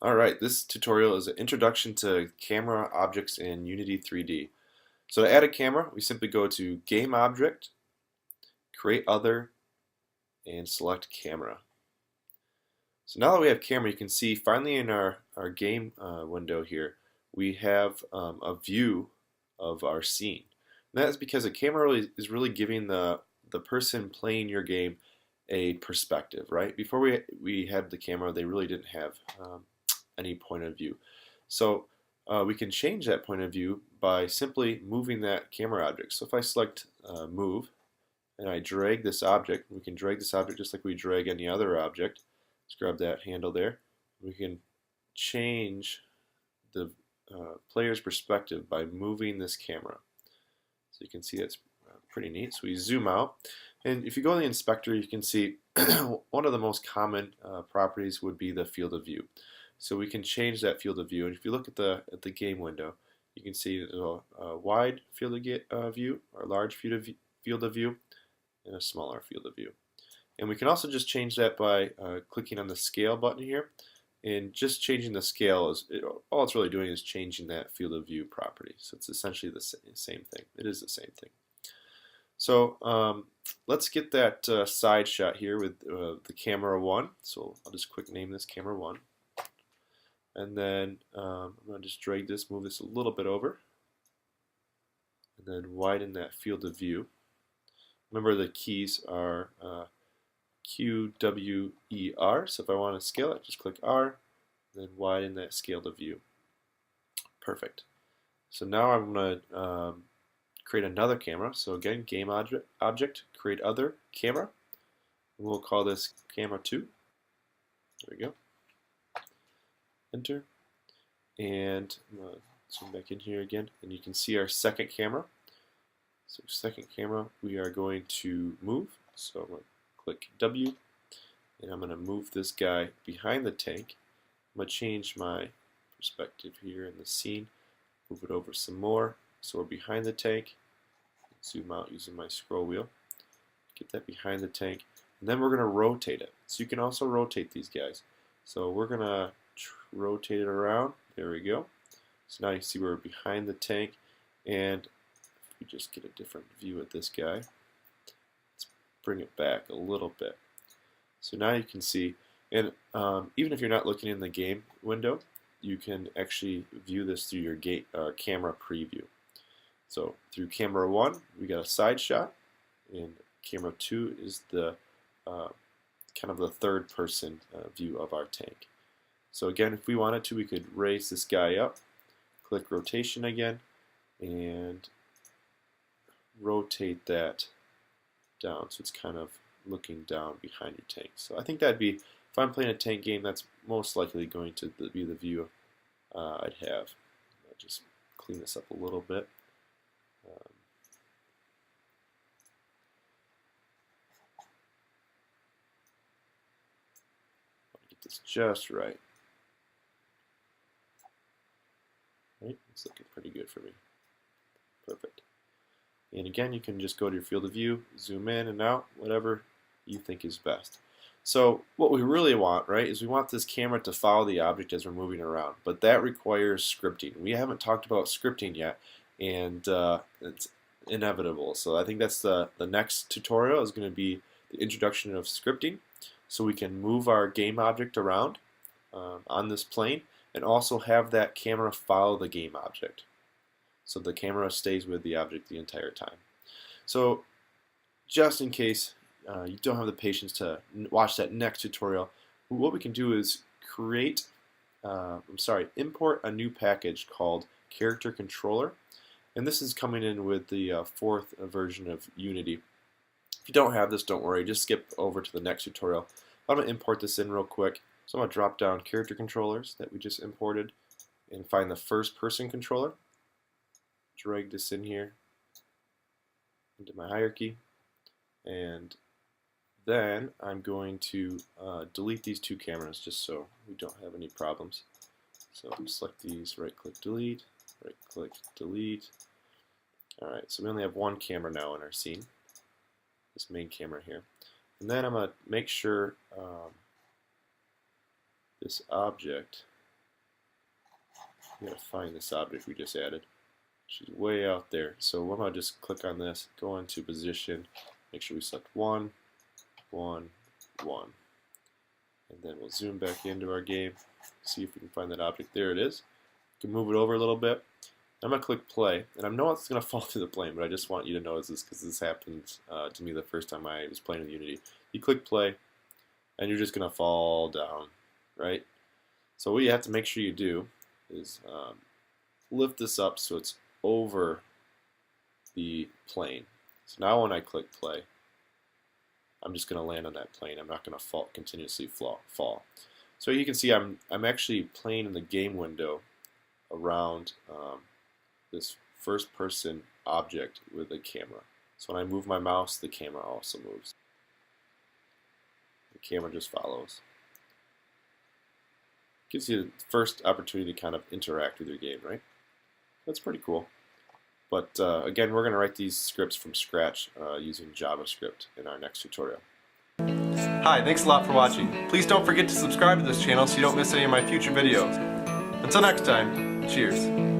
Alright, this tutorial is an introduction to camera objects in Unity 3D. So to add a camera, we simply go to Game Object, Create Other, and select Camera. So now that we have camera, you can see finally in our game window here, we have a view of our scene. And that is because a camera is really giving the person playing your game a perspective, right? Before we had the camera, they really didn't have any point of view. So we can change that point of view by simply moving that camera object. So if I select Move and I drag this object, we can drag this object just like we drag any other object. Let's grab that handle there. We can change the player's perspective by moving this camera. So you can see that's pretty neat. So we zoom out, and if you go to the inspector, you can see one of the most common properties would be the field of view. So we can change that field of view, and if you look at the game window, you can see a wide field of view, or large field of view, and a smaller field of view. And we can also just change that by clicking on the scale button here, and just changing the scale all it's really doing is changing that field of view property. So it's essentially the same thing. It is the same thing. So let's get that side shot here with the camera 1. So I'll just quick name this camera 1. And then I'm going to just drag this, move this a little bit over, and then widen that field of view. Remember the keys are Q, W, E, R. So if I want to scale it, just click R, and then widen that scale of view. Perfect. So now I'm going to create another camera. So again, Game Object, Create Other, Camera. And we'll call this Camera 2. There we go. Enter, and I'm going to zoom back in here again, and you can see our second camera. So second camera, we are going to move. So I'm going to click W, and I'm going to move this guy behind the tank. I'm going to change my perspective here in the scene, move it over some more, so we're behind the tank. Zoom out using my scroll wheel, get that behind the tank, and then we're going to rotate it. So you can also rotate these guys. So we're going to rotate it around. There we go. So now you see we're behind the tank, and if we just get a different view of this guy, let's bring it back a little bit. So now you can see, and even if you're not looking in the game window, you can actually view this through your camera preview. So through camera 1, we got a side shot, and camera 2 is the kind of the third person view of our tank. So again, if we wanted to, we could raise this guy up, click rotation again, and rotate that down so it's kind of looking down behind your tank. So I think that'd be, if I'm playing a tank game, that's most likely going to be the view I'd have. I'll just clean this up a little bit. Get this just right. Right, it's looking pretty good for me. Perfect. And again, you can just go to your field of view, zoom in and out, whatever you think is best. So what we really want, right, is we want this camera to follow the object as we're moving around, but that requires scripting. We haven't talked about scripting yet, and it's inevitable. So I think that's the next tutorial is going to be the introduction of scripting, so we can move our game object around on this plane, and also have that camera follow the game object. So the camera stays with the object the entire time. So just in case you don't have the patience to watch that next tutorial, what we can do is import a new package called Character Controller. And this is coming in with the 4th version of Unity. If you don't have this, don't worry, just skip over to the next tutorial. I'm going to import this in real quick. So I'm going to drop down character controllers that we just imported and find the first person controller. Drag this in here into my hierarchy, and then I'm going to delete these 2 cameras just so we don't have any problems. So select these, right click delete, right click delete. Alright, so we only have 1 camera now in our scene, this main camera here. And then I'm going to make sure this object we gotta find this object we just added. She's way out there. So we're gonna just click on this, go into position, make sure we select 1, 1, 1. And then we'll zoom back into our game, see if we can find that object. There it is. You can move it over a little bit. I'm going to click play, and I know it's going to fall through the plane, but I just want you to notice this because this happened to me the first time I was playing with Unity. You click play, and you're just going to fall down, right? So what you have to make sure you do is lift this up so it's over the plane. So now when I click play, I'm just going to land on that plane. I'm not going to continuously fall. So you can see I'm actually playing in the game window around this first person object with the camera. So when I move my mouse, the camera also moves. The camera just follows. Gives you the first opportunity to kind of interact with your game, right? That's pretty cool. But again, we're going to write these scripts from scratch using JavaScript in our next tutorial. Hi, thanks a lot for watching. Please don't forget to subscribe to this channel so you don't miss any of my future videos. Until next time, cheers.